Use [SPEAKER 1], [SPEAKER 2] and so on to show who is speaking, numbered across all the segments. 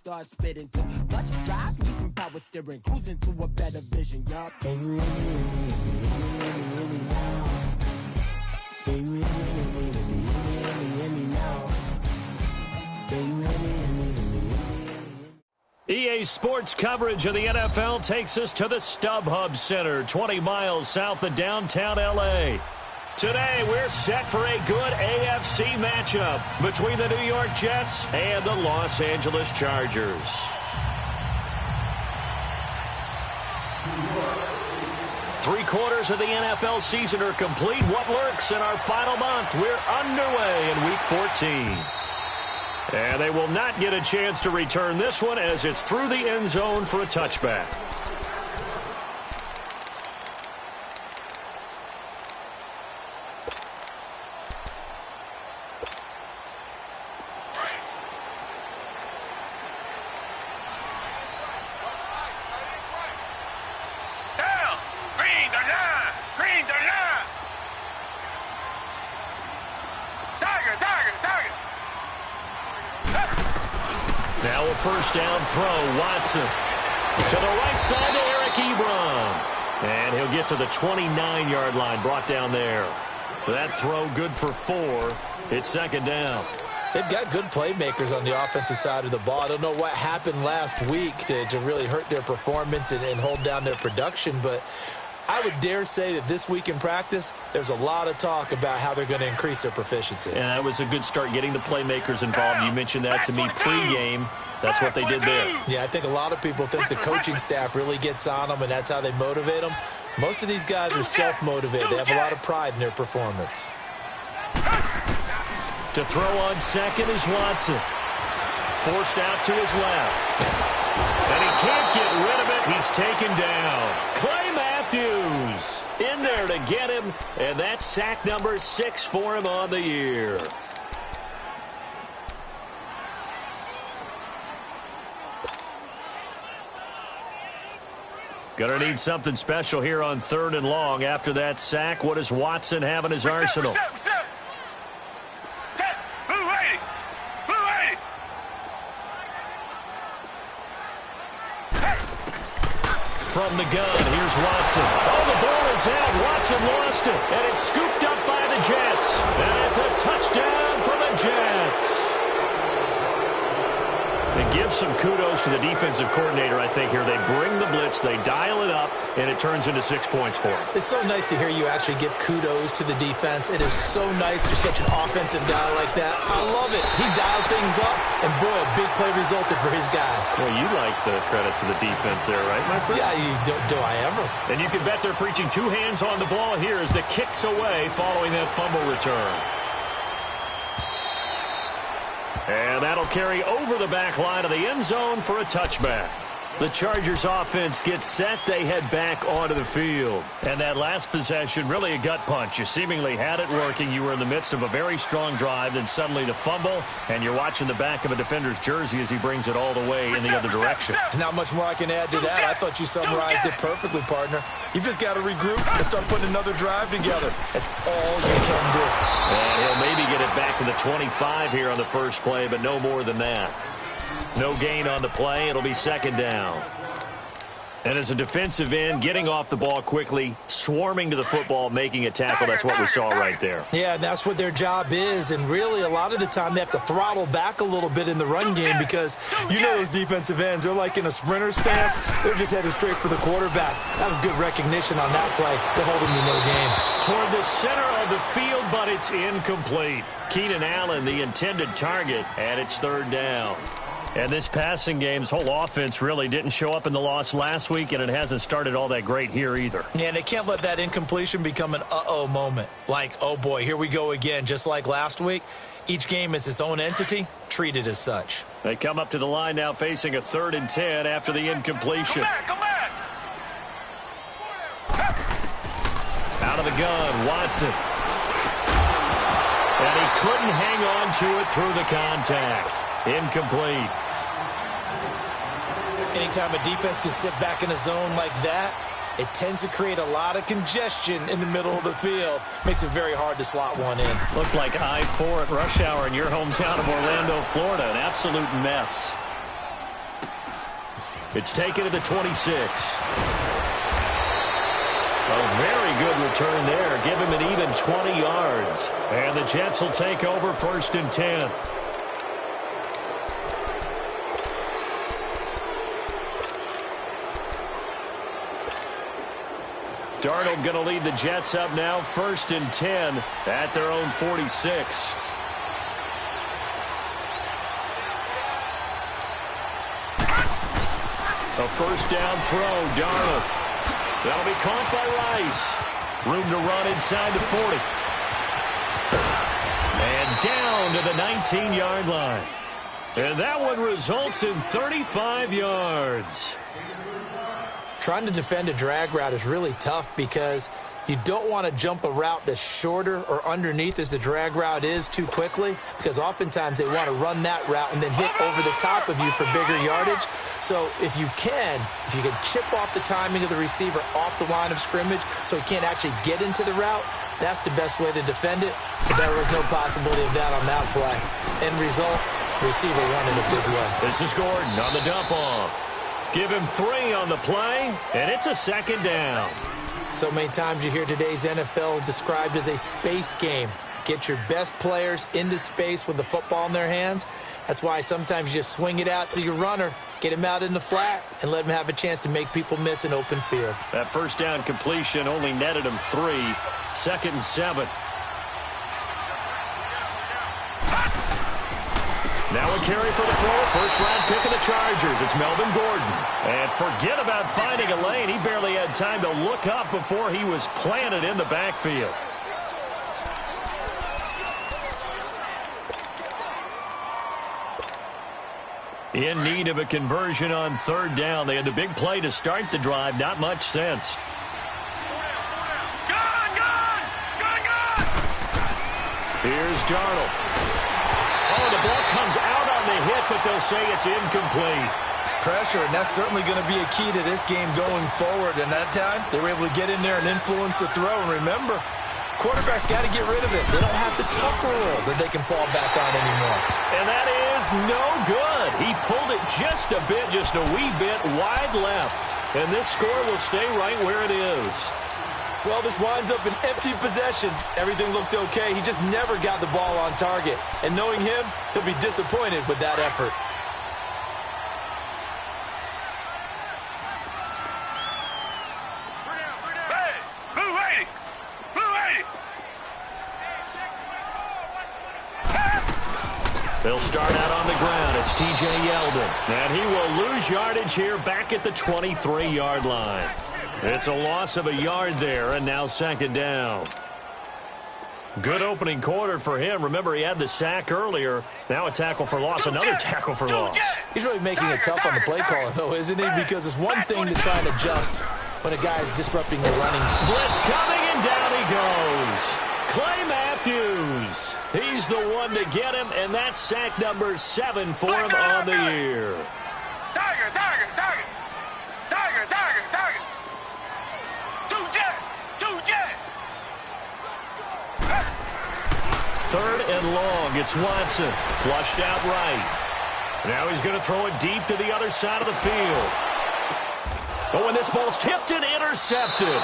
[SPEAKER 1] start spitting too much drive, need some power steering, cruising to a better vision, y'all. Can you hear me now? Can you hear me now? Can you hear me?
[SPEAKER 2] EA Sports coverage of the NFL takes us to the StubHub Center, 20 miles south of downtown L.A. Today, we're set for a good AFC matchup between the New York Jets and the Los Angeles Chargers. Three-quarters of the NFL season are complete. What lurks in our final month? We're underway in Week 14. And they will not get a chance to return this one as it's through the end zone for a touchback. Now a first down throw, Watson. To the right side to Eric Ebron. And he'll get to the 29-yard line, brought down there. That throw good for 4. It's second down.
[SPEAKER 3] They've got good playmakers on the offensive side of the ball. I don't know what happened last week to really hurt their performance and hold down their production, but I would dare say that this week in practice, there's a lot of talk about how they're going to increase their proficiency.
[SPEAKER 2] And that was a good start getting the playmakers involved. You mentioned that to me pregame. That's what they did there.
[SPEAKER 3] Yeah, I think a lot of people think the coaching staff really gets on them, and that's how they motivate them. Most of these guys are self-motivated. They have a lot of pride in their performance.
[SPEAKER 2] To throw on second is Watson. Forced out to his left. And he can't get rid of it. He's taken down. Clay Matthews in there to get him, and that's sack number 6 for him on the year. Gonna need something special here on 3rd and long. After that sack, what does Watson have in his arsenal? From the gun, here's Watson. Oh, the ball is out. Watson lost it, and it's scooped up by the Jets. And it's a touchdown for the Jets. And give some kudos to the defensive coordinator, I think, here. They bring the blitz, they dial it up, and it turns into 6 points for them.
[SPEAKER 3] It's so nice to hear you actually give kudos to the defense. It is so nice for such an offensive guy like that. I love it. He dialed things up, and boy, a big play resulted for his guys.
[SPEAKER 2] Well, you like the credit to the defense there, right, my friend?
[SPEAKER 3] Yeah, do I ever?
[SPEAKER 2] And you can bet they're preaching 2 hands on the ball here as the kick's away following that fumble return. And that'll carry over the back line of the end zone for a touchback. The Chargers offense gets set. They head back onto the field. And that last possession, really a gut punch. You seemingly had it working. You were in the midst of a very strong drive. Then suddenly the fumble, and you're watching the back of a defender's jersey as he brings it all the way in the other direction.
[SPEAKER 3] There's not much more I can add to that. I thought you summarized it perfectly, partner. You've just got to regroup and start putting another drive together. That's all you can do.
[SPEAKER 2] And he'll maybe get it back to the 25 here on the first play, but no more than that. No gain on the play. It'll be second down. And as a defensive end, getting off the ball quickly, swarming to the football, making a tackle, that's what we saw right there.
[SPEAKER 3] Yeah, that's what their job is. And really, a lot of the time, they have to throttle back a little bit in the run game because you know those defensive ends, they're like in a sprinter stance. They're just headed straight for the quarterback. That was good recognition on that play to hold them to no gain.
[SPEAKER 2] Toward the center of the field, but it's incomplete. Keenan Allen, the intended target, and it's third down. And this passing game's whole offense really didn't show up in the loss last week, and it hasn't started all that great here either.
[SPEAKER 3] Yeah, and they can't let that incompletion become an uh-oh moment. Like, oh boy, here we go again, just like last week. Each game is its own entity, treated as such.
[SPEAKER 2] They come up to the line now facing a 3rd and 10 after the incompletion.
[SPEAKER 4] Come back.
[SPEAKER 2] Out of the gun, Watson. And he couldn't hang on to it through the contact. Incomplete.
[SPEAKER 3] Anytime a defense can sit back in a zone like that, it tends to create a lot of congestion in the middle of the field. Makes it very hard to slot one in.
[SPEAKER 2] Looked like I-4 at rush hour in your hometown of Orlando, Florida. An absolute mess. It's taken to the 26. A very good return there. Give him an even 20 yards. And the Jets will take over 1st and 10. Darnold going to lead the Jets up now, 1st and 10 at their own 46. A 1st down throw, Darnold. That'll be caught by Rice. Room to run inside the 40. And down to the 19-yard line. And that one results in 35 yards.
[SPEAKER 3] Trying to defend a drag route is really tough because you don't want to jump a route that's shorter or underneath as the drag route is too quickly, because oftentimes they want to run that route and then hit over the top of you for bigger yardage. So if you can chip off the timing of the receiver off the line of scrimmage so he can't actually get into the route, that's the best way to defend it. But there was no possibility of that on that play. End result, receiver won in a big way.
[SPEAKER 2] This is Gordon on the dump off. Give him 3 on the play, and it's a 2nd down.
[SPEAKER 3] So many times you hear today's NFL described as a space game. Get your best players into space with the football in their hands. That's why sometimes you just swing it out to your runner, get him out in the flat, and let him have a chance to make people miss an open field.
[SPEAKER 2] That 1st down completion only netted him 3. 2nd and 7. Now a carry for the throw. 1st-round pick of the Chargers. It's Melvin Gordon. And forget about finding a lane. He barely had time to look up before he was planted in the backfield. In need of a conversion on 3rd down. They had the big play to start the drive. Not much sense. Here's Darnold. Oh, the ball comes out on the hit, but they'll say it's incomplete.
[SPEAKER 4] Pressure, and that's certainly going to be a key to this game going forward. And that time, they were able to get in there and influence the throw. And remember, quarterbacks got to get rid of it. They don't have the tuck rule that they can fall back on anymore.
[SPEAKER 2] And that is no good. He pulled it just a wee bit wide left. And this score will stay right where it is.
[SPEAKER 4] Well, this winds up an empty possession. Everything looked okay. He just never got the ball on target. And knowing him, he'll be disappointed with that effort.
[SPEAKER 2] They'll start out on the ground. It's T.J. Yeldon. And he will lose yardage here back at the 23-yard line. It's a loss of a yard there, and now 2nd down. Good opening quarter for him. Remember, he had the sack earlier. Now a tackle for loss, another tackle for loss.
[SPEAKER 3] He's really making it tough on the play caller, though, isn't he? Because it's one thing to try and adjust when a guy is disrupting the running.
[SPEAKER 2] Blitz coming, and down he goes. Clay Matthews. He's the one to get him, and that's sack number 7 for him on the year.
[SPEAKER 5] Tiger.
[SPEAKER 2] 3rd and long. It's Watson. Flushed out right. Now he's going to throw it deep to the other side of the field. Oh, and this ball's tipped and intercepted.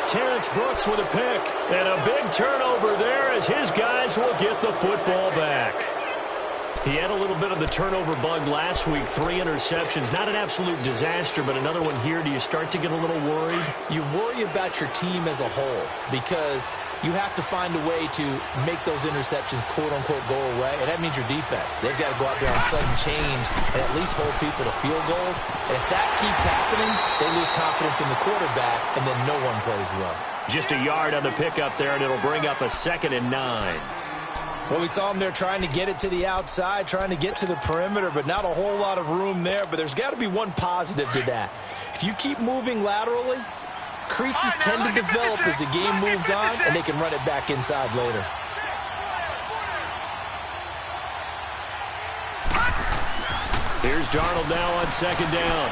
[SPEAKER 2] Terrence Brooks with a pick. And a big turnover there as his guys will get the football back. He had a little bit of the turnover bug last week. 3 interceptions. Not an absolute disaster, but another one here. Do you start to get a little worried?
[SPEAKER 3] You worry about your team as a whole because you have to find a way to make those interceptions, quote-unquote, go away. And that means your defense. They've got to go out there on sudden change and at least hold people to field goals. And if that keeps happening, they lose confidence in the quarterback, and then no one plays well.
[SPEAKER 2] Just a yard on the pickup there, and it'll bring up a 2nd and 9.
[SPEAKER 4] Well, we saw him there trying to get it to the outside, trying to get to the perimeter, but not a whole lot of room there. But there's got to be one positive to that. If you keep moving laterally, creases tend to develop as the game moves on, and they can run it back inside later.
[SPEAKER 2] Here's Darnold now on 2nd down.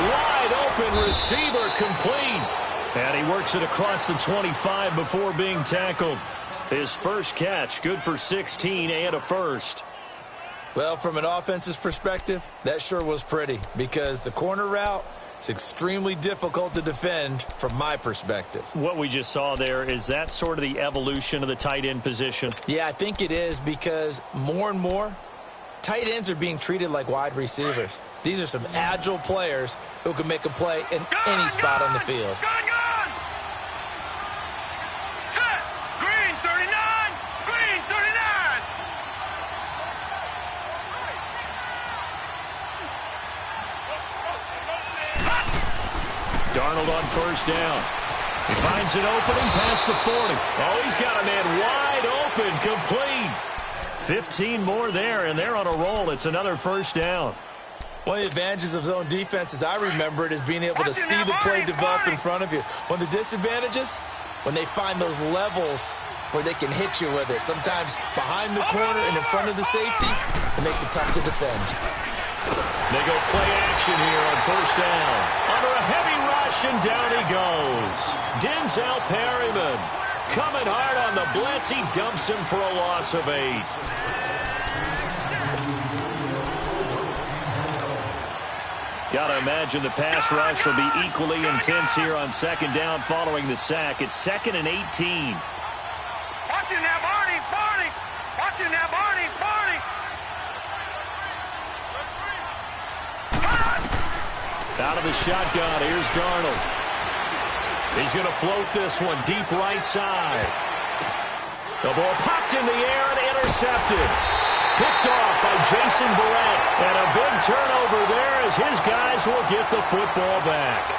[SPEAKER 2] Wide open receiver complete. And he works it across the 25 before being tackled. His first catch, good for 16 and a first.
[SPEAKER 3] Well, from an offensive perspective, that sure was pretty because the corner route is extremely difficult to defend from my perspective.
[SPEAKER 2] What we just saw there, is that sort of the evolution of the tight end position?
[SPEAKER 3] Yeah, I think it is because more and more, tight ends are being treated like wide receivers. These are some agile players who can make a play in any spot on the field.
[SPEAKER 5] Set! Green 39! Green 39!
[SPEAKER 2] Darnold on first down. He finds an opening past the 40. Oh, he's got a man wide open, complete. 15 more there, and they're on a roll. It's another first down.
[SPEAKER 3] One of the advantages of zone defense, as I remember it, is being able to see the play develop in front of you. One of the disadvantages, when they find those levels where they can hit you with it. Sometimes behind the corner and in front of the safety, it makes it tough to defend.
[SPEAKER 2] They go play action here on first down. Under a heavy rush, and down he goes. Denzel Perryman coming hard on the blitz. He dumps him for a loss of 8. Got to imagine the pass rush will be equally intense here on second down following the sack. It's 2nd and 18.
[SPEAKER 5] Watch it now, Barney! Barney! Watch it now, Barney! Barney!
[SPEAKER 2] Out of the shotgun, here's Darnold. He's going to float this one deep right side. The ball popped in the air and intercepted. Picked off by Jason Verrett. And a big turnover there as his guys will get the football back.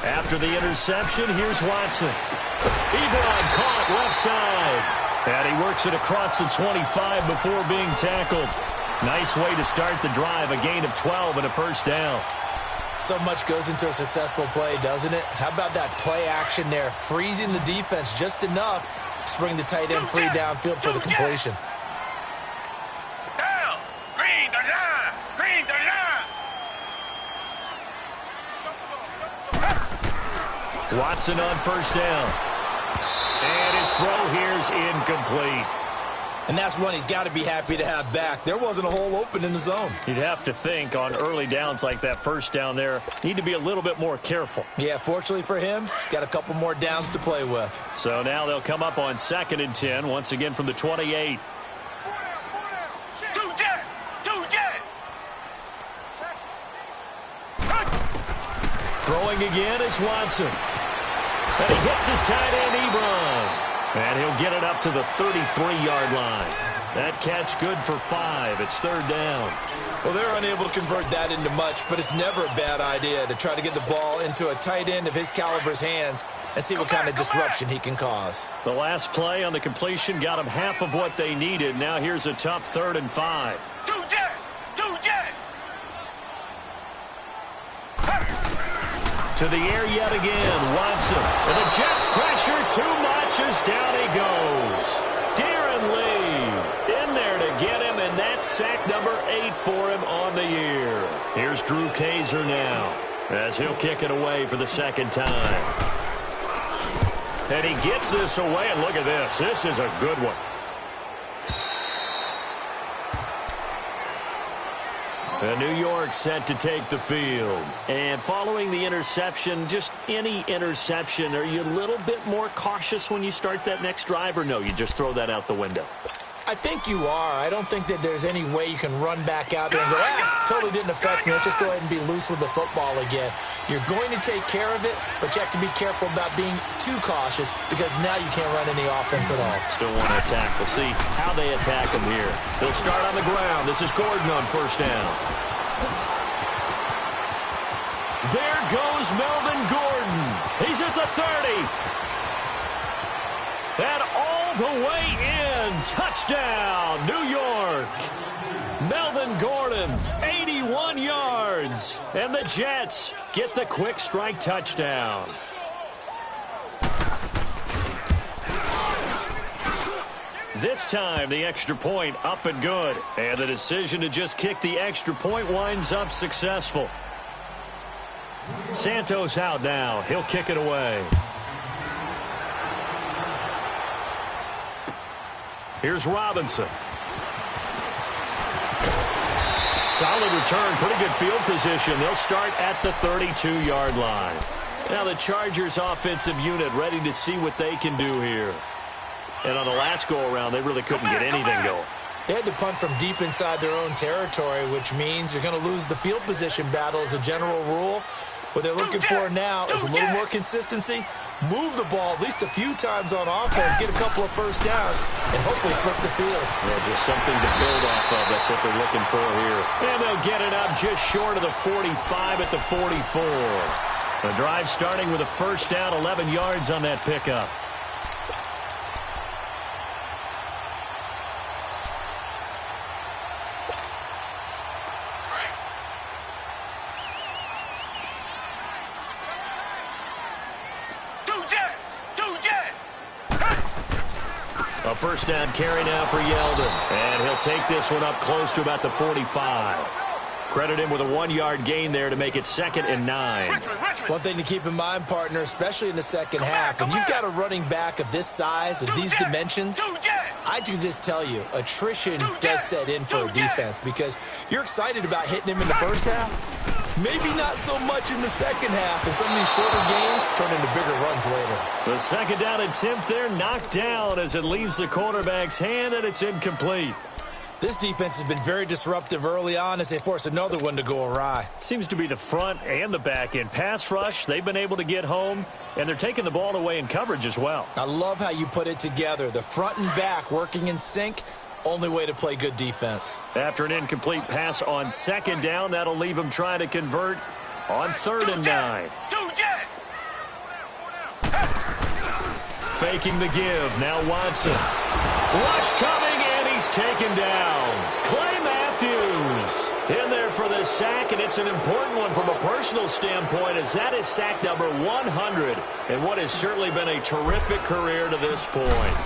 [SPEAKER 2] After the interception, here's Watson. Ebron caught left side. And he works it across the 25 before being tackled. Nice way to start the drive. A gain of 12 and a first down.
[SPEAKER 3] So much goes into a successful play, doesn't it? How about that play action there? Freezing the defense just enough to bring the tight end free downfield for the completion.
[SPEAKER 5] Down! Green 39! Green 39!
[SPEAKER 2] Watson on first down. And his throw here's incomplete.
[SPEAKER 3] And that's one he's got to be happy to have back. There wasn't a hole open in the zone.
[SPEAKER 2] You'd have to think on early downs like that first down there, need to be a little bit more careful.
[SPEAKER 3] Yeah, fortunately for him, got a couple more downs to play with.
[SPEAKER 2] So now they'll come up on 2nd and 10, once again from the 28. Throwing again is Watson. And he hits his tight end, Ebron. And he'll get it up to the 33-yard line. That catch good for 5. It's 3rd down.
[SPEAKER 3] Well, they're unable to convert that into much, but it's never a bad idea to try to get the ball into a tight end of his caliber's hands and see what kind of disruption he can cause.
[SPEAKER 2] The last play on the completion got them half of what they needed. Now here's a tough 3rd and 5. To the air yet again, Watson. And the Jets pressure too much as down he goes. Darren Lee in there to get him, and that's sack number 8 for him on the year. Here's Drew Kaiser now as he'll kick it away for the 2nd time. And he gets this away, and look at this. This is a good one. And New York set to take the field. And following the interception, just any interception, are you a little bit more cautious when you start that next drive, or no, you just throw that out the window?
[SPEAKER 3] I think you are. I don't think that there's any way you can run back out there and go, totally didn't affect me. Let's just go ahead and be loose with the football again. You're going to take care of it, but you have to be careful about being too cautious because now you can't run any offense at all.
[SPEAKER 2] Still want to attack. We'll see how they attack him here. They'll start on the ground. This is Gordon on first down. There goes Melvin Gordon. He's at the 30. And all the way in. Touchdown, New York. Melvin Gordon, 81 41 yards. And the Jets get the quick strike touchdown. This time, the extra point up and good. And the decision to just kick the extra point winds up successful. Santos out now. He'll kick it away. Here's Robinson. Solid return. Pretty good field position. They'll start at the 32-yard line. Now the Chargers offensive unit ready to see what they can do here. And on the last go-around, they really couldn't get anything going.
[SPEAKER 3] They had to punt from deep inside their own territory, which means you're going to lose the field position battle as a general rule. What they're looking for now is a little more consistency, move the ball at least a few times on offense, get a couple of first downs, and hopefully flip the field.
[SPEAKER 2] Yeah, just something to build off of. That's what they're looking for here. And they'll get it up just short of the 45 at the 44. The drive starting with a first down, 11 yards on that pickup. A first down carry now for Yeldon. And he'll take this one up close to about the 45. Credit him with a 1-yard gain there to make it 2nd and 9.
[SPEAKER 3] One thing to keep in mind, partner, especially in the second half, when you've got a running back of this size, of these dimensions, I can just tell you, attrition does set in for a defense because you're excited about hitting him in the first half. Maybe not so much in the second half, and some of these shorter gains turn into bigger runs later.
[SPEAKER 2] The second down attempt there knocked down as it leaves the quarterback's hand, and it's incomplete.
[SPEAKER 3] This defense has been very disruptive early on as they force another one to go awry.
[SPEAKER 2] Seems to be the front and the back end. Pass rush, they've been able to get home, and they're taking the ball away in coverage as well.
[SPEAKER 3] I love how you put it together. The front and back working in sync. Only way to play good defense.
[SPEAKER 2] After an incomplete pass on second down, that'll leave him trying to convert on 3rd and 9. Faking the give. Now Watson. Rush coming, and he's taken down. Clay Matthews in there for the sack, and it's an important one from a personal standpoint as that is sack number 100 in what has certainly been a terrific career to this point.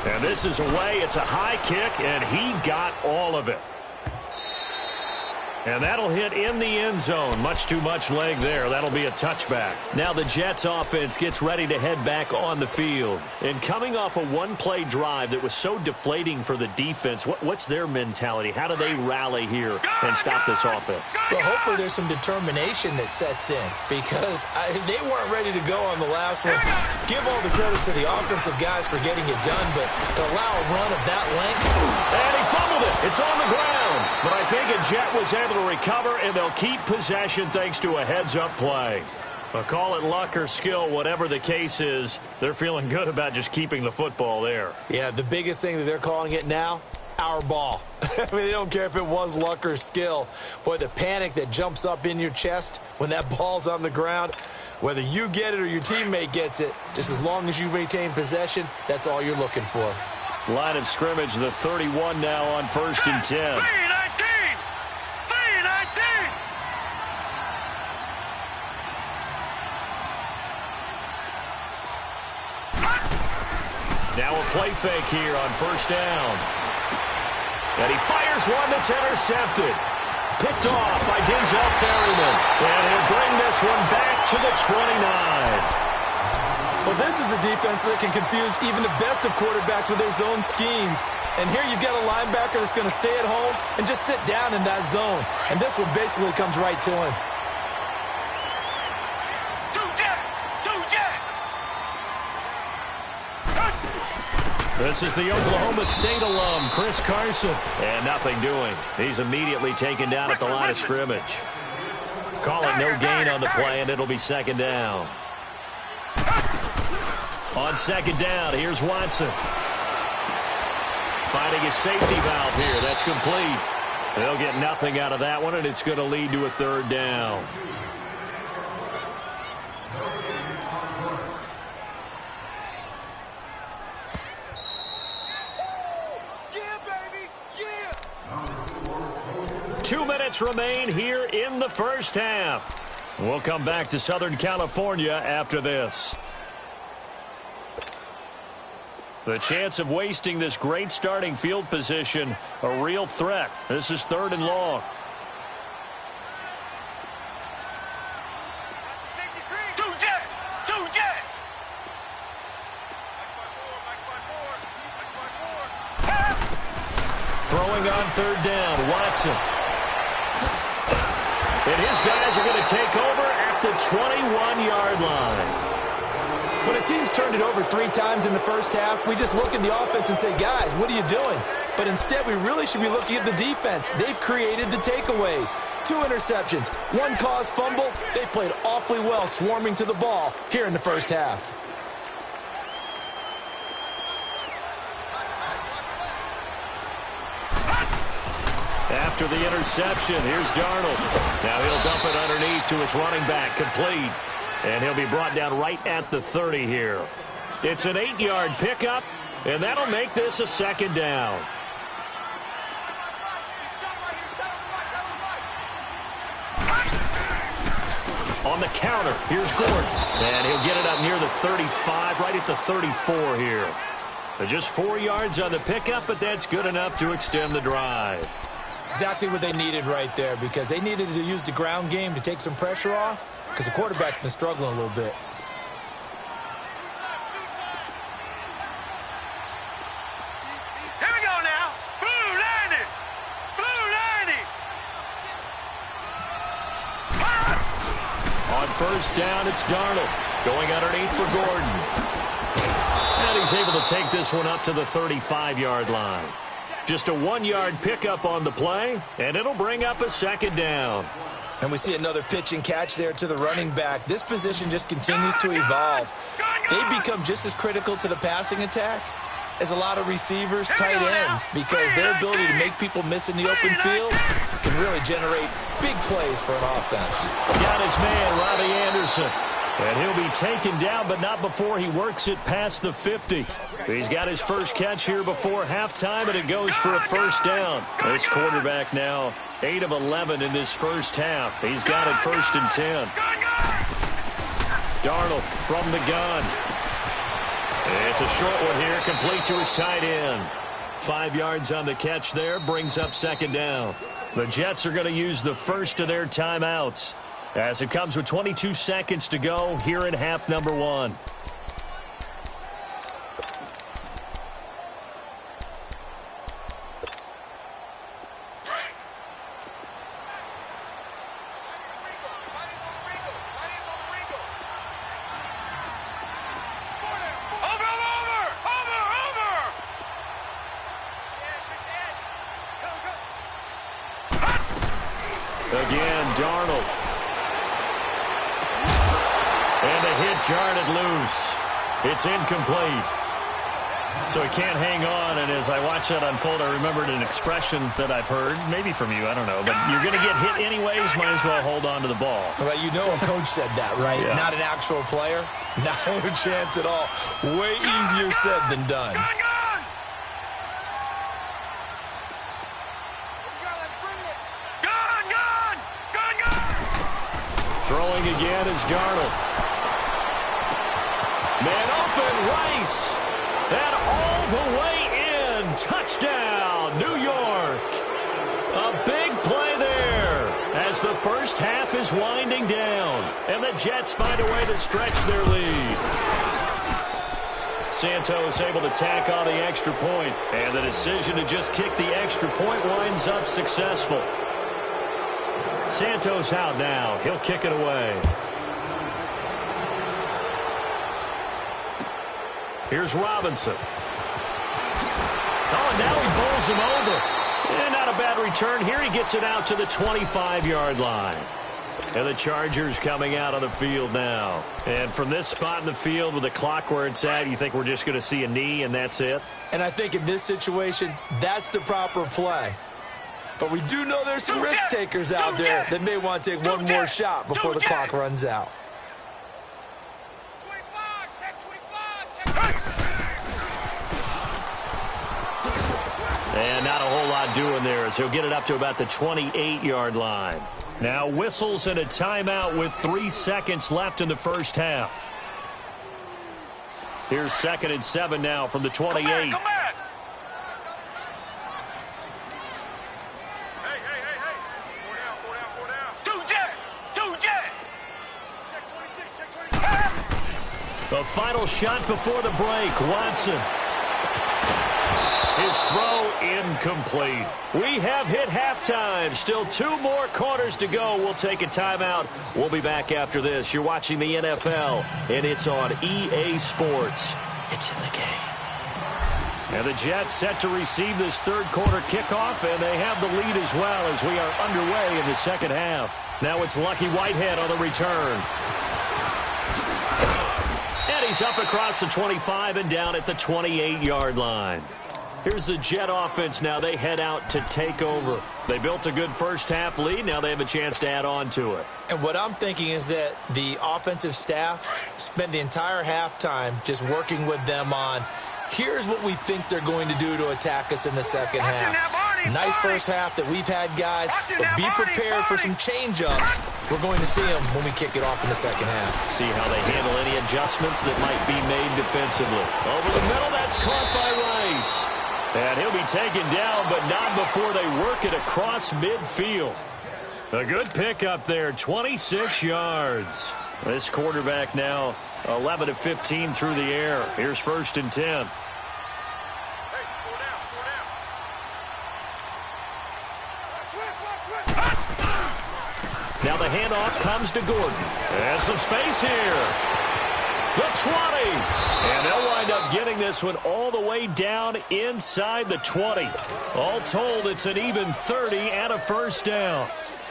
[SPEAKER 2] And this is away. It's a high kick, and he got all of it. And that'll hit in the end zone. Much too much leg there. That'll be a touchback. Now the Jets offense gets ready to head back on the field. And coming off a one-play drive that was so deflating for the defense, what's their mentality? How do they rally here and stop this offense?
[SPEAKER 3] Well, hopefully there's some determination that sets in because they weren't ready to go on the last one. Give all the credit to the offensive guys for getting it done, but to allow a run of that length.
[SPEAKER 2] And he fumbled it. It's on the ground. But I think a Jet was able to recover, and they'll keep possession thanks to a heads-up play. But call it luck or skill, whatever the case is, they're feeling good about just keeping the football there.
[SPEAKER 3] Yeah, the biggest thing that they're calling it now, our ball. I mean, they don't care if it was luck or skill. Boy, the panic that jumps up in your chest when that ball's on the ground, whether you get it or your teammate gets it, just as long as you maintain possession, that's all you're looking for.
[SPEAKER 2] Line of scrimmage, the 31 now on 1st and 10. Now a play fake here on 1st down. And he fires one that's intercepted. Picked off by Denzel Ferryman. And he'll bring this one back to the 29.
[SPEAKER 3] Well, this is a defense that can confuse even the best of quarterbacks with their zone schemes. And here you've got a linebacker that's going to stay at home and just sit down in that zone. And this one basically comes right to him.
[SPEAKER 2] This is the Oklahoma State alum, Chris Carson. And nothing doing. He's immediately taken down at the line of scrimmage. Call it no gain on the play, and it'll be 2nd down. On 2nd down, here's Watson. Finding his safety valve here. That's complete. They'll get nothing out of that one, and it's going to lead to a 3rd down. minutes remain here in the first half. We'll come back to Southern California after this. The chance of wasting this great starting field position, a real threat. This is 3rd and long. Throwing on 3rd down, Watson. And his guys are going to take over at the 21-yard line.
[SPEAKER 3] When a team's turned it over 3 times in the first half, we just look at the offense and say, guys, what are you doing? But instead, we really should be looking at the defense. They've created the takeaways. 2 interceptions, 1 caused fumble. They played awfully well swarming to the ball here in the first half.
[SPEAKER 2] After the interception, here's Darnold. Now he'll dump it underneath to his running back, complete. And he'll be brought down right at the 30 here. It's an 8-yard pickup, and that'll make this a 2nd down. On the counter, here's Gordon. And he'll get it up near the 35, right at the 34 here. Just 4 yards on the pickup, but that's good enough to extend the drive.
[SPEAKER 3] Exactly what they needed right there, because they needed to use the ground game to take some pressure off, because the quarterback's been struggling a little bit.
[SPEAKER 5] Here we go now. Blue 90. Blue 90.
[SPEAKER 2] On 1st down, it's Darnold. Going underneath for Gordon. And he's able to take this one up to the 35-yard line. Just a 1-yard pickup on the play, and it'll bring up a 2nd down.
[SPEAKER 3] And we see another pitch and catch there to the running back. This position just continues to evolve. They become just as critical to the passing attack as a lot of receivers, tight ends, because their ability to make people miss in the open field can really generate big plays for an offense.
[SPEAKER 2] Got his man, Robbie Anderson. And he'll be taken down, but not before he works it past the 50. He's got his first catch here before halftime, and it goes for a 1st down. This quarterback now 8 of 11 in this first half. He's got it 1st and 10. Darnold from the gun. It's a short one here, complete to his tight end. 5 yards on the catch there, brings up 2nd down. The Jets are going to use the first of their timeouts, as it comes with 22 seconds to go here in half number 1. Again, Darnold. And the hit jarred it loose. It's incomplete. So he can't hang on, and as I watch that unfold, I remembered an expression that I've heard, maybe from you, I don't know, but you're going to get hit anyways, might as well hold on to the ball.
[SPEAKER 3] Well, you know a coach said that, right?
[SPEAKER 2] Yeah.
[SPEAKER 3] Not an actual player. Not a chance at all. Way easier said than done.
[SPEAKER 2] Throwing again is Darnold. Man open, Rice. And all the way in. Touchdown, New York. A big play there as the first half is winding down. And the Jets find a way to stretch their lead. Santos able to tack on the extra point. And the decision to just kick the extra point winds up successful. Santos out now. He'll kick it away. Here's Robinson. Oh, and now he bowls him over. And not a bad return here. He gets it out to the 25-yard line. And the Chargers coming out on the field now. And from this spot in the field with the clock where it's at, you think we're just going to see a knee and that's it?
[SPEAKER 3] And I think in this situation, that's the proper play. But we do know there's some risk takers out there that may want to take one more shot before the clock runs out.
[SPEAKER 2] And not a whole lot doing there as as he'll get it up to about the 28-yard line. Now whistles and a timeout with 3 seconds left in the first half. Here's 2nd and 7 now from the 28.
[SPEAKER 5] Come back.
[SPEAKER 2] The final shot before the break. Watson. His throw incomplete. We have hit halftime. Still 2 more quarters to go. We'll take a timeout. We'll be back after this. You're watching the NFL, and it's on EA Sports. It's in the game. And the Jets set to receive this third-quarter kickoff, and they have the lead as well as we are underway in the second half. Now it's Lucky Whitehead on the return. And he's up across the 25 and down at the 28-yard line. Here's the Jet offense now. They head out to take over. They built a good first-half lead. Now they have a chance to add on to it.
[SPEAKER 3] And what I'm thinking is that the offensive staff spent the entire halftime just working with them on, here's what we think they're going to do to attack us in the second half. Nice first half that we've had, guys, but be prepared for some change-ups. We're going to see them when we kick it off in the second half.
[SPEAKER 2] See how they handle any adjustments that might be made defensively. Over the middle, that's caught by Rice. And he'll be taken down, but not before they work it across midfield. A good pickup there, 26 yards. This quarterback now 11 of 15 through the air. Here's 1st and 10. Now the handoff comes to Gordon. And some space here. The 20. And they'll wind up getting this one all the way down inside the 20. All told, it's an even 30 and a first down.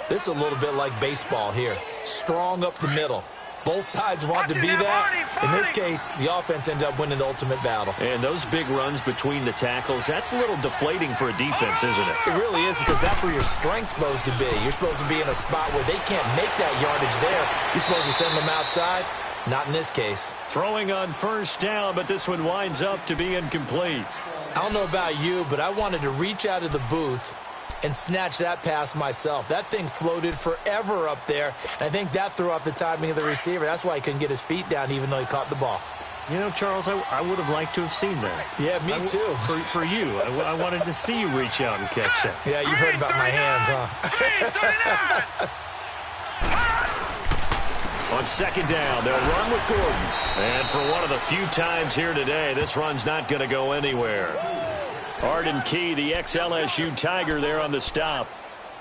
[SPEAKER 3] This is a little bit like baseball here. Strong up the middle. Both sides want to be that. In this case, the offense ended up winning the ultimate battle.
[SPEAKER 2] And those big runs between the tackles, that's a little deflating for a defense, isn't it?
[SPEAKER 3] It really is, because that's where your strength's supposed to be. You're supposed to be in a spot where they can't make that yardage there. You're supposed to send them outside. Not in this case.
[SPEAKER 2] Throwing on first down, but this one winds up to be incomplete.
[SPEAKER 3] I don't know about you, but I wanted to reach out of the booth and snatch that pass myself. That thing floated forever up there. I think that threw off the timing of the receiver. That's why he couldn't get his feet down even though he caught the ball.
[SPEAKER 2] You know, Charles, I would have liked to have seen that.
[SPEAKER 3] Yeah, me too.
[SPEAKER 2] For you. I wanted to see you reach out and catch that.
[SPEAKER 3] Yeah, you've heard about my hands, huh?
[SPEAKER 2] On 2nd down, they'll run with Gordon. And for one of the few times here today, this run's not going to go anywhere. Arden Key, the ex-LSU Tiger, there on the stop.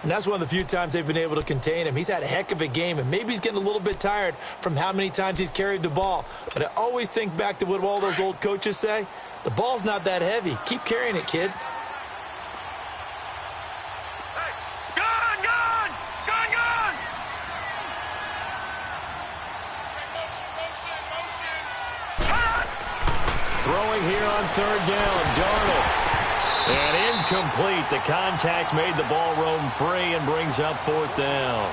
[SPEAKER 3] And that's one of the few times they've been able to contain him. He's had a heck of a game, and maybe he's getting a little bit tired from how many times he's carried the ball. But I always think back to what all those old coaches say. The ball's not that heavy. Keep carrying it, kid.
[SPEAKER 2] Throwing here on 3rd down, Darnold. And incomplete. The contact made the ball roam free and brings up 4th down.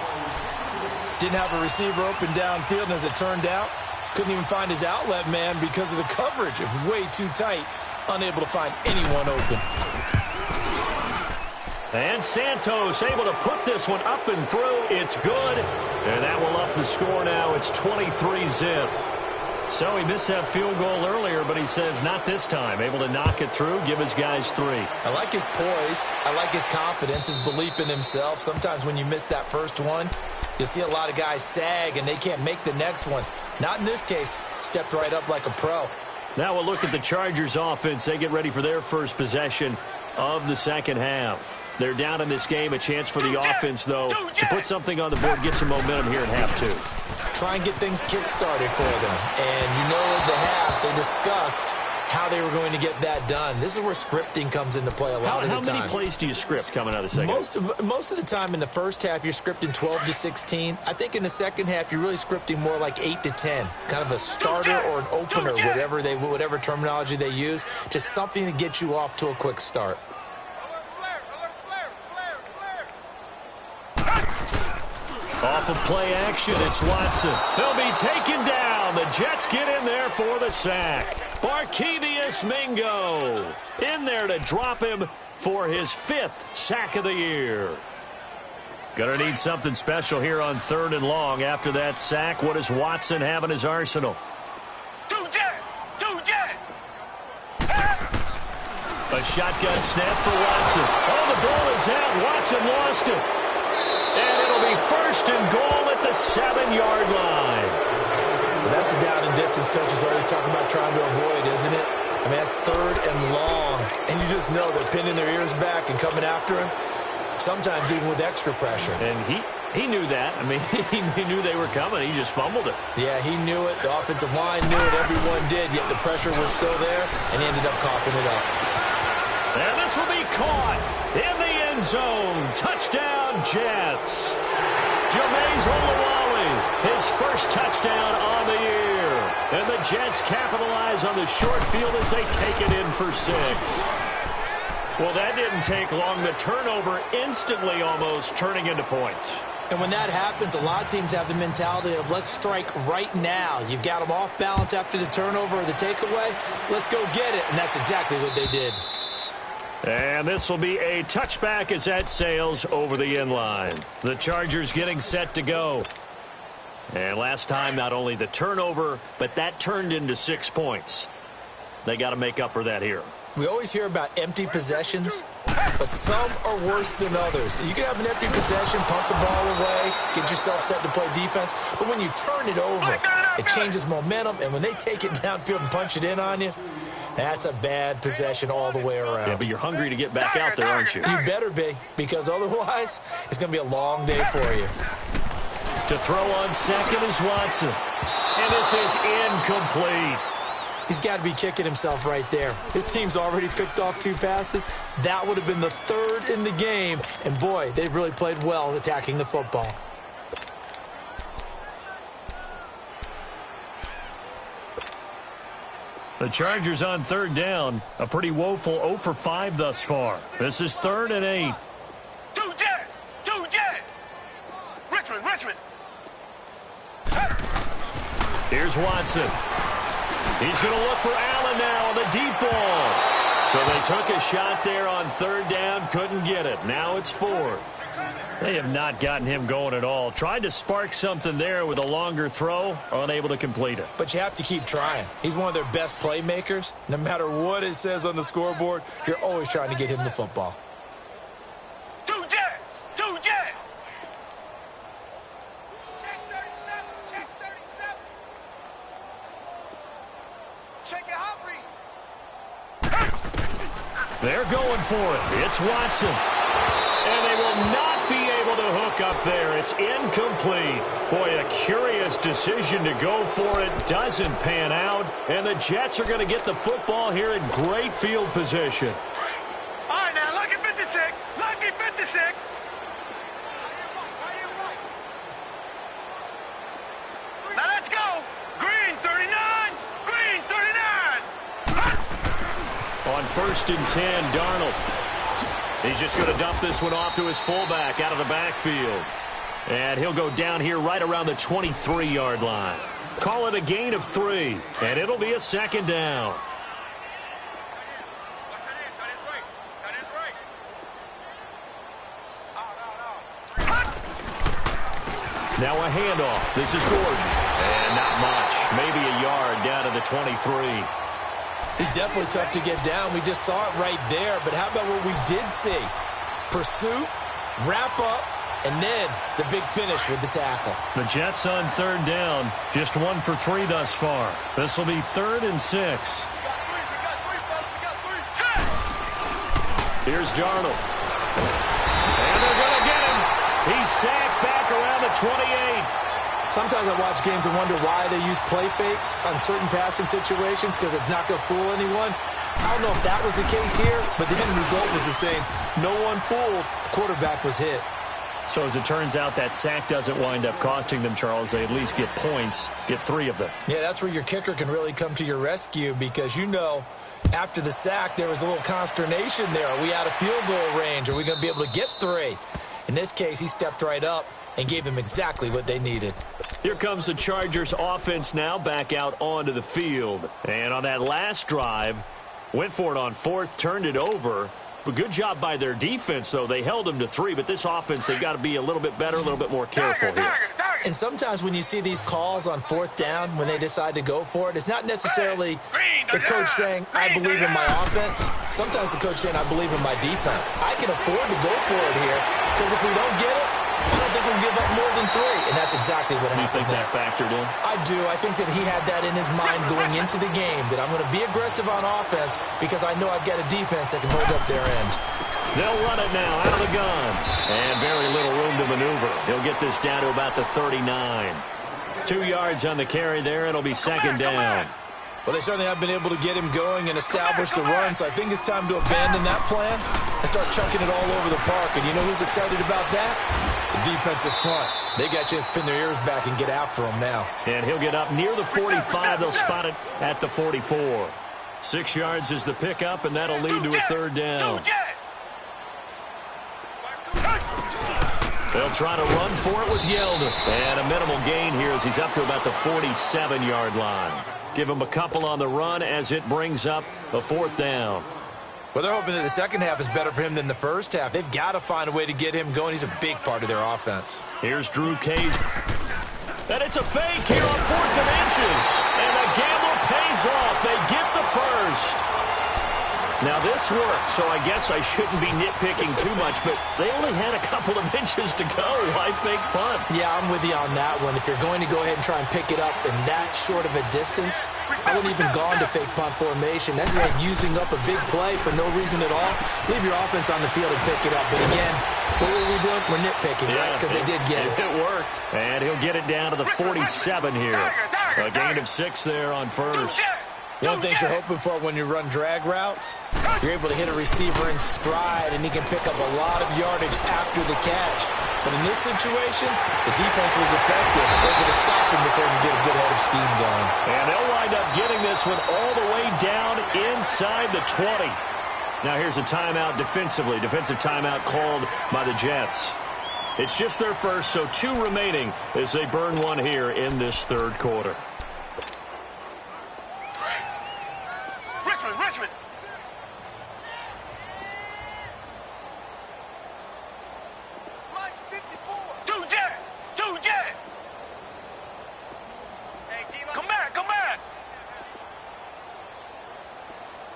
[SPEAKER 3] Didn't have a receiver open downfield, and as it turned out, couldn't even find his outlet man because of the coverage. It was way too tight, unable to find anyone open.
[SPEAKER 2] And Santos able to put this one up and through. It's good. And that will up the score now. It's 23-zip. So he missed that field goal earlier, but he says not this time. Able to knock it through, give his guys 3.
[SPEAKER 3] I like his poise. I like his confidence, his belief in himself. Sometimes when you miss that first one, you'll see a lot of guys sag and they can't make the next one. Not in this case. Stepped right up like a pro.
[SPEAKER 2] Now we'll look at the Chargers offense. They get ready for their first possession of the second half. They're down in this game. A chance for the offense, though, to put something on the board, get some momentum here in half 2.
[SPEAKER 3] Try and get things kick-started for them. And you know at the half, they discussed how they were going to get that done. This is where scripting comes into play a lot of the time.
[SPEAKER 2] How many plays do you script coming out of the second half?
[SPEAKER 3] Most of the time in the first half, you're scripting 12 to 16. I think in the second half, you're really scripting more like 8 to 10. Kind of a starter or an opener, whatever terminology they use. Just something to get you off to a quick start.
[SPEAKER 2] Off of play action, it's Watson. They'll be taken down. The Jets get in there for the sack. Barkevious Mingo in there to drop him for his 5th sack of the year. Gonna need something special here on 3rd and long. After that sack, what does Watson have in his arsenal? A shotgun snap for Watson. Oh, the ball is out. Watson lost it. And it'll be 1st and goal at the 7-yard line.
[SPEAKER 3] Well, that's the down and distance coaches always talk about trying to avoid, isn't it? I mean, that's 3rd and long. And you just know they're pinning their ears back and coming after him, sometimes even with extra pressure.
[SPEAKER 2] And he knew that. I mean, he knew they were coming. He just fumbled it.
[SPEAKER 3] Yeah, he knew it. The offensive line knew it. Everyone did, yet the pressure was still there, and he ended up coughing it up.
[SPEAKER 2] And this will be caught in the end zone. Touchdown, Jets. Jameis Olawale, his 1st touchdown on the year. And the Jets capitalize on the short field as they take it in for 6. Well, that didn't take long. The turnover instantly almost turning into points.
[SPEAKER 3] And when that happens, a lot of teams have the mentality of let's strike right now. You've got them off balance after the turnover or the takeaway. Let's go get it. And that's exactly what they did.
[SPEAKER 2] And this will be a touchback as that sails over the end line. The Chargers getting set to go. And last time, not only the turnover, but that turned into 6 points. They got to make up for that here.
[SPEAKER 3] We always hear about empty possessions, but some are worse than others. You can have an empty possession, pump the ball away, get yourself set to play defense, but when you turn it over, it changes momentum, and when they take it downfield and punch it in on you, that's a bad possession all the way around.
[SPEAKER 2] Yeah, but you're hungry to get back out there, aren't you?
[SPEAKER 3] You better be, because otherwise, it's going to be a long day for you.
[SPEAKER 2] To throw on second is Watson. And this is incomplete.
[SPEAKER 3] He's got to be kicking himself right there. His team's already picked off 2 passes. That would have been the 3rd in the game. And, boy, they've really played well attacking the football.
[SPEAKER 2] The Chargers on 3rd down. A pretty woeful 0 for 5 thus far. This is 3rd and 8.
[SPEAKER 5] Richmond.
[SPEAKER 2] Here's Watson. He's going to look for Allen now on the deep ball. So they took a shot there on 3rd down, couldn't get it. Now it's 4th. They have not gotten him going at all. Tried to spark something there with a longer throw, unable to complete it.
[SPEAKER 3] But you have to keep trying. He's one of their best playmakers. No matter what it says on the scoreboard, you're always trying to get him the football.
[SPEAKER 5] Two jet. Check it, Humphrey.
[SPEAKER 2] They're going for it. It's Watson. And they will not be able to hook up there. It's incomplete. Boy, a curious decision to go for it. Doesn't pan out. And the Jets are going to get the football here in great field position.
[SPEAKER 5] All right, now, lucky 56. Lucky 56. Now, let's go. Green 39. Green 39.
[SPEAKER 2] On 1st and 10, Darnold. He's just going to dump this one off to his fullback out of the backfield. And he'll go down here right around the 23-yard line. Call it a gain of 3, and it'll be a 2nd down. Now a handoff. This is Gordon. And not much. Maybe a yard down to the 23.
[SPEAKER 3] He's definitely tough to get down. We just saw it right there. But how about what we did see? Pursuit, wrap up, and then the big finish with the tackle.
[SPEAKER 2] The Jets on 3rd down. Just 1 for 3 thus far. This will be 3rd and 6. Here's Darnold. And they're going to get him. He's sacked back around the 28.
[SPEAKER 3] Sometimes I watch games and wonder why they use play fakes on certain passing situations because it's not going to fool anyone. I don't know if that was the case here, but the end result was the same. No one fooled. The quarterback was hit.
[SPEAKER 2] So as it turns out, that sack doesn't wind up costing them, Charles. They at least get points, get 3 of them.
[SPEAKER 3] Yeah, that's where your kicker can really come to your rescue because, you know, after the sack, there was a little consternation there. Are we out of field goal range? Are we going to be able to get 3? In this case, he stepped right up and gave them exactly what they needed.
[SPEAKER 2] Here comes the Chargers offense now back out onto the field. And on that last drive, went for it on 4th, turned it over, But good job by their defense, though. They held them to 3, but this offense, they've got to be a little bit better, a little bit more careful here.
[SPEAKER 3] And sometimes when you see these calls on 4th down, when they decide to go for it, it's not necessarily the coach saying, I believe in my offense. Sometimes the coach saying, I believe in my defense. I can afford to go for it here, because if we don't get it, I don't think we'll give up more than 3. And that's exactly what happened.
[SPEAKER 2] You think that factored in?
[SPEAKER 3] I do. I think that he had that in his mind going into the game, that I'm going to be aggressive on offense because I know I've got a defense that can hold up their end.
[SPEAKER 2] They'll run it now out of the gun. And very little room to maneuver. He'll get this down to about the 39. 2 yards on the carry there. It'll be 2nd down.
[SPEAKER 3] Well, they certainly have been able to get him going and establish the run, so I think it's time to abandon that plan and start chucking it all over the park. And you know who's excited about that? The defensive front. They got a chance to pin their ears back and get after him now.
[SPEAKER 2] And he'll get up near the 45. They'll spot it at the 44. 6 yards is the pickup, and that'll lead to a 3rd down. They'll try to run for it with Yeldon. And a minimal gain here as he's up to about the 47-yard line. Give him a couple on the run as it brings up a 4th down.
[SPEAKER 3] Well, they're hoping that the second half is better for him than the first half. They've got to find a way to get him going. He's a big part of their offense.
[SPEAKER 2] Here's Drew Case. And it's a fake here on 4th and inches. And the gamble pays off. They get the first. Now, this worked, so I guess I shouldn't be nitpicking too much, but they only had a couple of inches to go. Why fake punt?
[SPEAKER 3] Yeah, I'm with you on that one. If you're going to go ahead and try and pick it up in that short of a distance, I wouldn't even gone to fake punt formation. That's like using up a big play for no reason at all. Leave your offense on the field and pick it up. But again, what were we doing? We're nitpicking, right? Because they did get it.
[SPEAKER 2] It worked. And he'll get it down to the 47 here. A gain of 6 there on 1st.
[SPEAKER 3] One of the things you're hoping for when you run drag routes, you're able to hit a receiver in stride, and he can pick up a lot of yardage after the catch. But in this situation, the defense was effective, able to stop him before he could get a good head of steam going.
[SPEAKER 2] And they'll wind up getting this one all the way down inside the 20. Now here's a timeout defensively. Defensive timeout called by the Jets. It's just their first, so 2 remaining as they burn one here in this 3rd quarter.
[SPEAKER 5] Richmond. Two jet. Come back.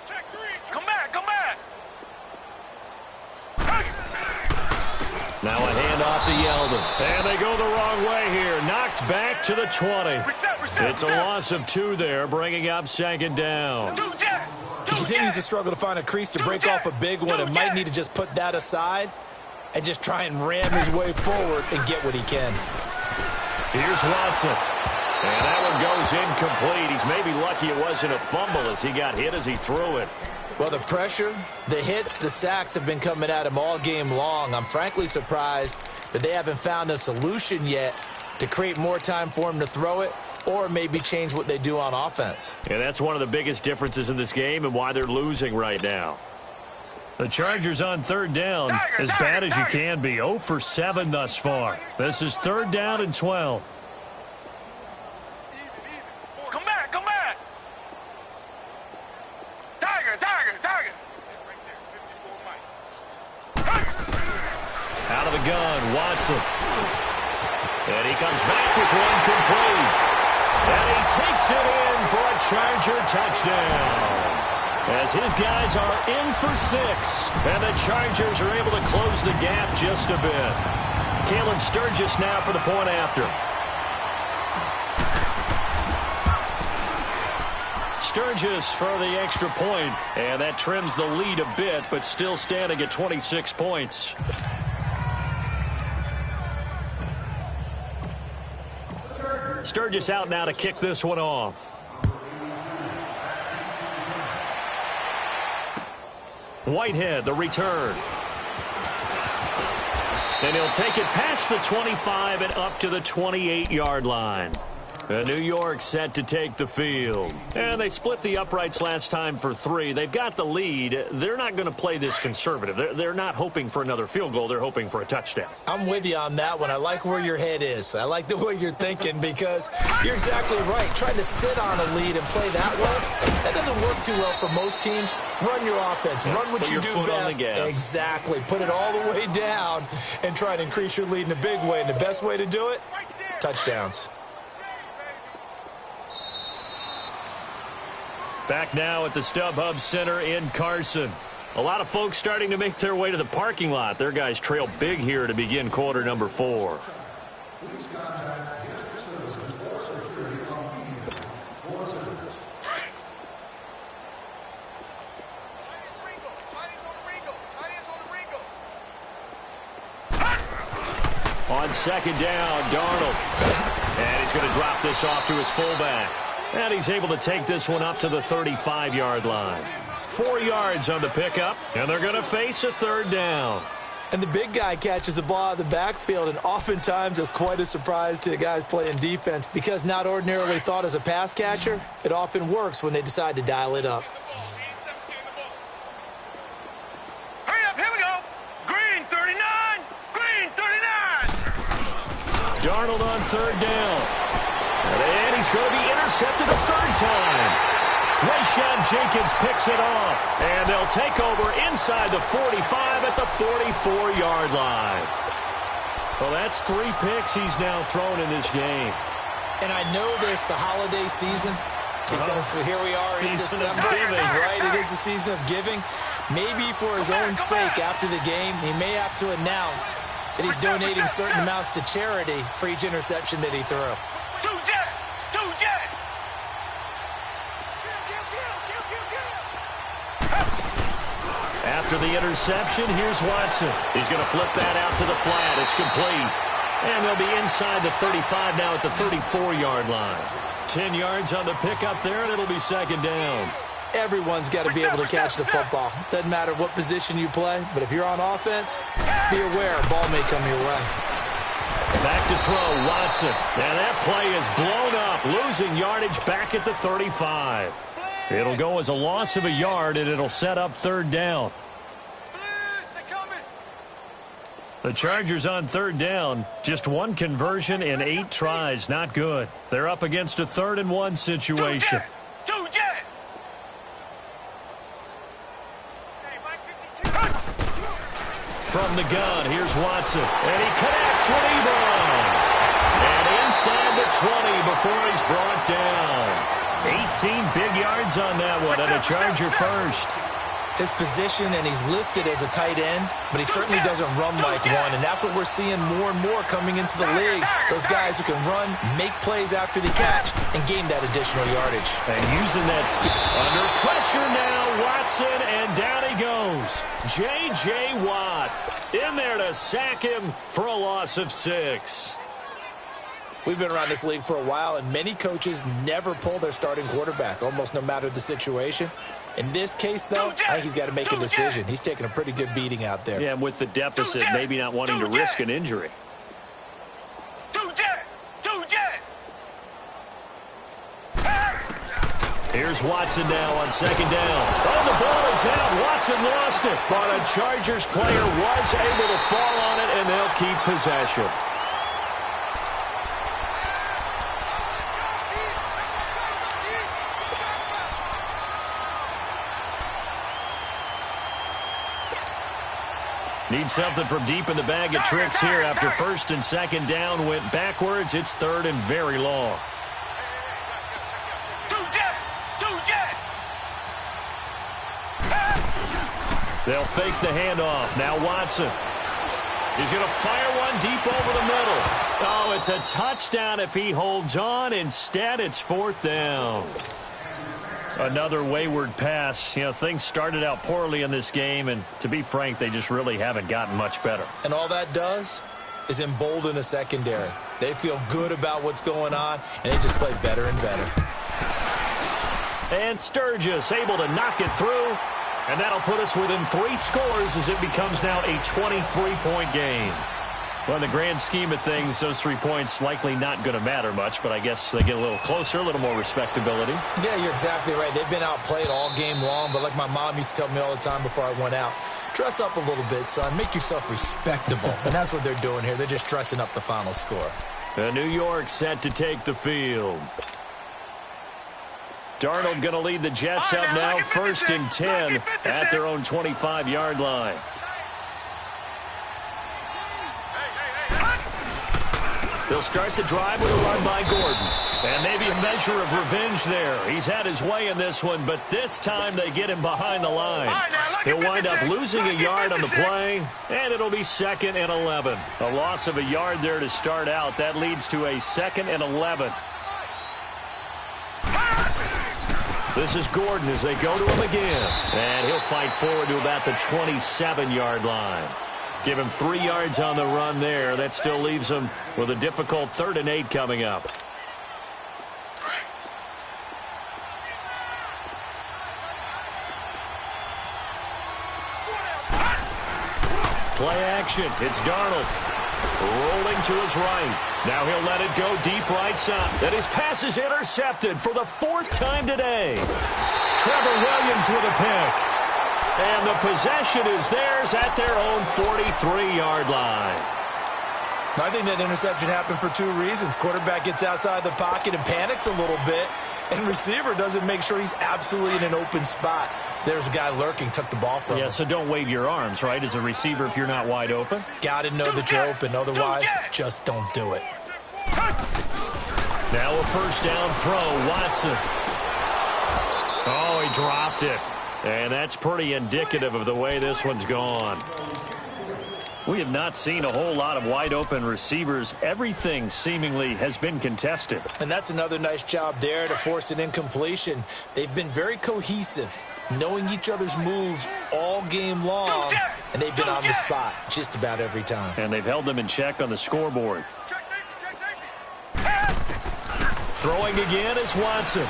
[SPEAKER 5] Check 3. Come back.
[SPEAKER 2] Now a handoff to Yeldon. And they go the wrong way here. Knocked back to the 20. It's a loss of 2 there, bringing up 2nd down.
[SPEAKER 3] He continues to struggle to find a crease to break off a big one and might need to just put that aside and just try and ram his way forward and get what he can.
[SPEAKER 2] Here's Watson. And that one goes incomplete. He's maybe lucky it wasn't a fumble as he got hit as he threw it.
[SPEAKER 3] Well, the pressure, the hits, the sacks have been coming at him all game long. I'm frankly surprised that they haven't found a solution yet to create more time for him to throw it or maybe change what they do on offense.
[SPEAKER 2] And that's one of the biggest differences in this game and why they're losing right now. The Chargers on 3rd down, as bad as you can be. 0 for 7 thus far. This is 3rd down and 12.
[SPEAKER 5] Come back. Tiger.
[SPEAKER 2] Out of the gun, Watson. And he comes back with one complete. And he takes it in for a Charger touchdown. As his guys are in for 6. And the Chargers are able to close the gap just a bit. Caleb Sturgis now for the point after. Sturgis for the extra point. And that trims the lead a bit, but still standing at 26 points. Sturgis out now to kick this one off. Whitehead, the return. And he'll take it past the 25 and up to the 28-yard line. New York set to take the field. And they split the uprights last time for 3. They've got the lead. They're not going to play this conservative. They're not hoping for another field goal. They're hoping for a touchdown.
[SPEAKER 3] I'm with you on that one. I like where your head is. I like the way you're thinking because you're exactly right. Trying to sit on a lead and play that way, that doesn't work too well for most teams. Run your offense. Run what you do best. Exactly. Put it all the way down and try to increase your lead in a big way. And the best way to do it, touchdowns.
[SPEAKER 2] Back now at the StubHub Center in Carson. A lot of folks starting to make their way to the parking lot. Their guys trail big here to begin quarter number 4. On second down, Darnold. And he's going to drop this off to his fullback. And he's able to take this one up to the 35-yard line. 4 yards on the pickup, and they're going to face a third down.
[SPEAKER 3] And the big guy catches the ball out of the backfield, and oftentimes it's quite a surprise to the guys playing defense because not ordinarily thought as a pass catcher, it often works when they decide to dial it up.
[SPEAKER 5] Hurry up, here we go. Green 39, green 39.
[SPEAKER 2] Darnold on third down. And he's going to be intercepted a third time. Rayshawn Jenkins picks it off. And they'll take over inside the 45 at the 44-yard line. Well, that's 3 picks he's now thrown in this game.
[SPEAKER 3] And I know this, the holiday season, because here we are in December, right? It is the season of giving. Maybe for his own sake after the game, he may have to announce that he's donating certain amounts to charity for each interception that he threw.
[SPEAKER 2] After the interception, here's Watson. He's going to flip that out to the flat. It's complete. And they'll be inside the 35 now at the 34-yard line. 10 yards on the pickup there, and it'll be second down.
[SPEAKER 3] Everyone's got to be able to catch the football. Doesn't matter what position you play, but if you're on offense, be aware a ball may come your way.
[SPEAKER 2] Back to throw, Watson. And that play is blown up, losing yardage back at the 35. It'll go as a loss of a yard, and it'll set up third down. The Chargers on third down. Just 1 conversion in 8 tries. Not good. They're up against a 3rd and 1 situation. From the gun, here's Watson. And he connects with Ebron. And inside the 20 before he's brought down. 18 big yards on that one, and a Charger first.
[SPEAKER 3] His position, and he's listed as a tight end, but he certainly doesn't run like one, and that's what we're seeing more and more coming into the league. Those guys who can run, make plays after the catch, and gain that additional yardage.
[SPEAKER 2] And using that speed. Under pressure now, Watson, and down he goes. J.J. Watt in there to sack him for a loss of 6.
[SPEAKER 3] We've been around this league for a while, and many coaches never pull their starting quarterback, almost no matter the situation. In this case, though, I think he's got to make a decision. He's taking a pretty good beating out there.
[SPEAKER 2] Yeah, with the deficit, maybe not wanting to risk an injury. Here's Watson now on second down. Oh, the ball is out. Watson lost it. But a Chargers player was able to fall on it, and they'll keep possession. Need something from deep in the bag of tricks here after first and second down went backwards. It's third and very long. They'll fake the handoff. Now Watson. He's going to fire one deep over the middle. Oh, it's a touchdown if he holds on. Instead, it's fourth down. Another wayward pass. You know, things started out poorly in this game, and to be frank, they just really haven't gotten much better.
[SPEAKER 3] And all that does is embolden a secondary. They feel good about what's going on, and they just play better and better.
[SPEAKER 2] And Sturgis able to knock it through, and that'll put us within 3 scores as it becomes now a 23-point game. Well, in the grand scheme of things, those 3 points likely not going to matter much, but I guess they get a little closer, a little more respectability.
[SPEAKER 3] Yeah, you're exactly right. They've been outplayed all game long, but like my mom used to tell me all the time before I went out, dress up a little bit, son. Make yourself respectable. And that's what they're doing here. They're just dressing up the final score.
[SPEAKER 2] New York set to take the field. Darnold going to lead the Jets up now, 1st and 10 at their own 25-yard line. They'll start the drive with a run by Gordon. And maybe a measure of revenge there. He's had his way in this one, but this time they get him behind the line. He'll wind up losing a yard on the play, and it'll be 2nd and 11. A loss of a yard there to start out. That leads to a 2nd and 11. This is Gordon as they go to him again. And he'll fight forward to about the 27-yard line. Give him 3 yards on the run there. That still leaves him with a difficult 3rd and 8 coming up. Play action. It's Darnold. Rolling to his right. Now he'll let it go deep right side. And his pass is intercepted for the 4th time today. Trevor Williams with a pick. And the possession is theirs at their own 43-yard line.
[SPEAKER 3] I think that interception happened for 2 reasons. Quarterback gets outside the pocket and panics a little bit, and receiver doesn't make sure he's absolutely in an open spot. So there's a guy lurking, took the ball from him.
[SPEAKER 2] Yeah, so don't wave your arms, right, as a receiver if you're not wide open?
[SPEAKER 3] Got to know that you're open. Otherwise, just don't do it.
[SPEAKER 2] Now a 1st down throw, Watson. Oh, he dropped it. And that's pretty indicative of the way this one's gone. We have not seen a whole lot of wide-open receivers. Everything seemingly has been contested.
[SPEAKER 3] And that's another nice job there to force an incompletion. They've been very cohesive, knowing each other's moves all game long, and they've been on the spot just about every time.
[SPEAKER 2] And they've held them in check on the scoreboard. Throwing again is Watson.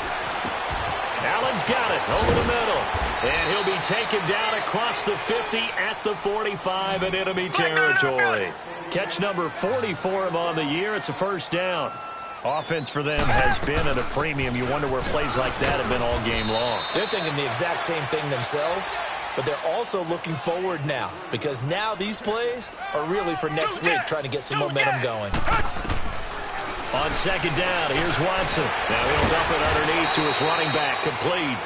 [SPEAKER 2] Allen's got it over the middle. And he'll be taken down across the 50 at the 45 in enemy territory. Catch number 40 for him on the year. It's a 1st down. Offense for them has been at a premium. You wonder where plays like that have been all game long.
[SPEAKER 3] They're thinking the exact same thing themselves, but they're also looking forward now because now these plays are really for next week, trying to get some momentum going.
[SPEAKER 2] On 2nd down, here's Watson. Now he'll dump it underneath to his running back, complete.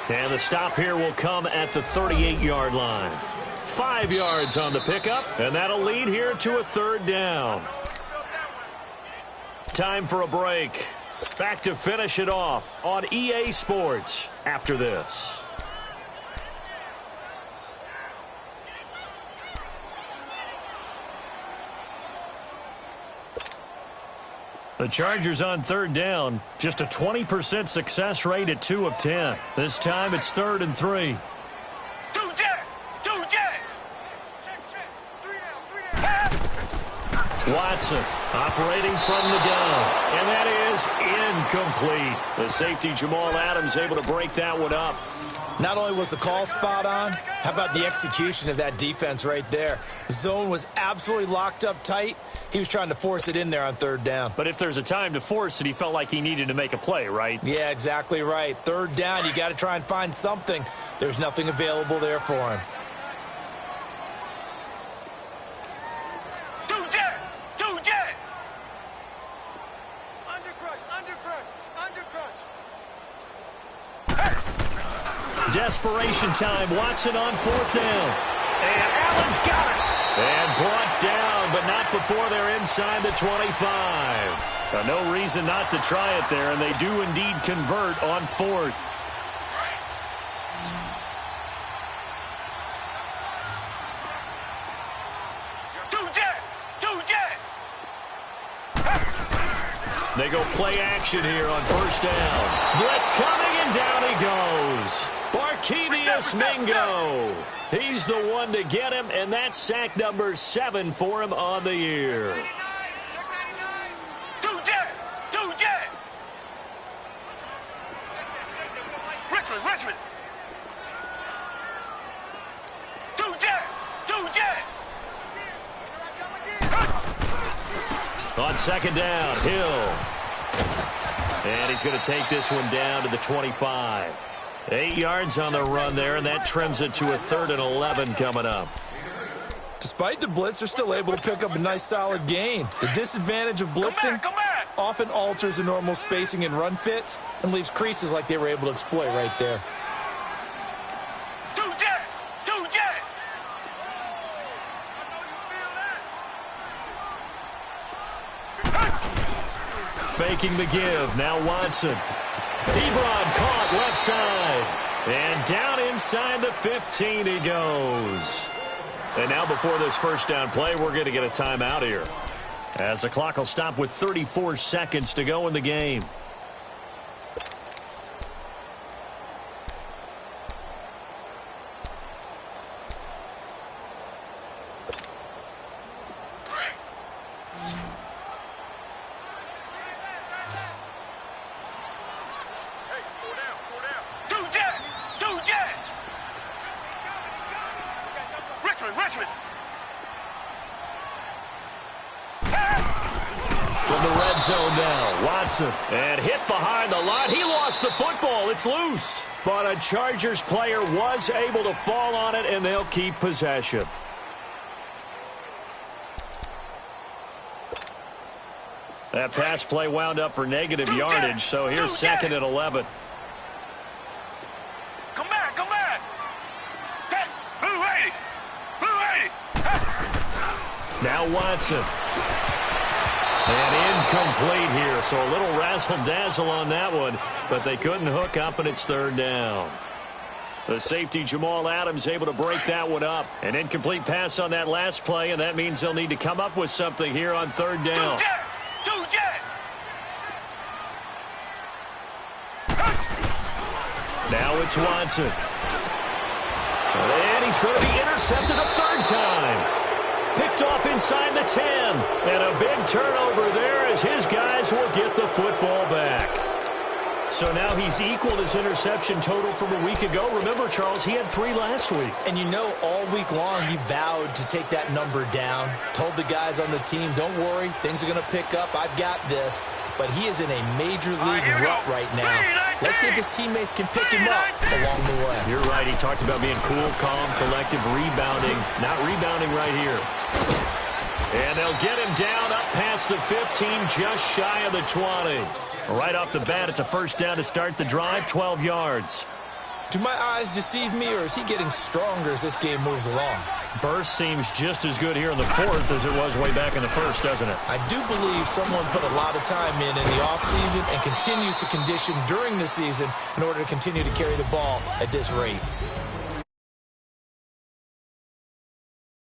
[SPEAKER 2] And the stop here will come at the 38-yard line. 5 yards on the pickup, and that'll lead here to a 3rd down. Time for a break. Back to finish it off on EA Sports after this. The Chargers on 3rd down, just a 20% success rate at 2 of 10. This time it's 3rd and 3. Watson operating from the gun, and that is incomplete. The safety Jamal Adams able to break that one up.
[SPEAKER 3] Not only was the call spot on, how about the execution of that defense right there? The zone was absolutely locked up tight. He was trying to force it in there on 3rd down.
[SPEAKER 2] But if there's a time to force it, he felt like he needed to make a play, right?
[SPEAKER 3] Yeah, exactly right. 3rd down, you got to try and find something. There's nothing available there for him.
[SPEAKER 2] Desperation time. Watson on 4th down. And Allen's got it. And brought down, but not before they're inside the 25. No reason not to try it there, and they do indeed convert on 4th. They go play action here on 1st down. Blitz coming, and down he goes. Barkevius Mingo. He's the one to get him, and that's sack number 7 for him on the year.
[SPEAKER 5] Richmond.
[SPEAKER 2] On second down, Hill. And he's going to take this one down to the 25. 8 yards on the run there, and that trims it to a 3rd and 11 coming up.
[SPEAKER 3] Despite the blitz, they're still able to pick up a nice solid gain. The disadvantage of blitzing often alters the normal spacing and run fits and leaves creases like they were able to exploit right there.
[SPEAKER 2] Faking the give. Now Watson. Ebron caught left side. And down inside the 15 he goes. And now before this first down play, we're going to get a timeout here, as the clock will stop with 34 seconds to go in the game.
[SPEAKER 5] Richmond.
[SPEAKER 2] From the red zone now, Watson. And hit behind the line. He lost the football. It's loose. But a Chargers player was able to fall on it, and they'll keep possession. That pass play wound up for negative yardage, so here's 2nd and 11.
[SPEAKER 5] Come back. Blue 80.
[SPEAKER 2] Now Watson. And incomplete here, so a little razzle-dazzle on that one, but they couldn't hook up, and it's 3rd down. The safety, Jamal Adams, able to break that one up. An incomplete pass on that last play, and that means they'll need to come up with something here on 3rd down. Now it's Watson. And he's going to be intercepted a 3rd time. Picked off inside the 10. And a big turnover there as his guys will get the football back. So now he's equaled his interception total from a week ago. Remember, Charles, he had 3 last week.
[SPEAKER 3] And you know, all week long he vowed to take that number down. Told the guys on the team, don't worry, things are going to pick up. I've got this. But he is in a major league rut right now. Let's see if his teammates can pick him up along the way.
[SPEAKER 2] You're right. He talked about being cool, calm, collective, rebounding. Not rebounding right here. And they'll get him down up past the 15, just shy of the 20. Right off the bat, it's a 1st down to start the drive, 12 yards.
[SPEAKER 3] Do my eyes deceive me, or is he getting stronger as this game moves along?
[SPEAKER 2] Burst seems just as good here in the 4th as it was way back in the 1st, doesn't it?
[SPEAKER 3] I do believe someone put a lot of time in the offseason and continues to condition during the season in order to continue to carry the ball at this rate.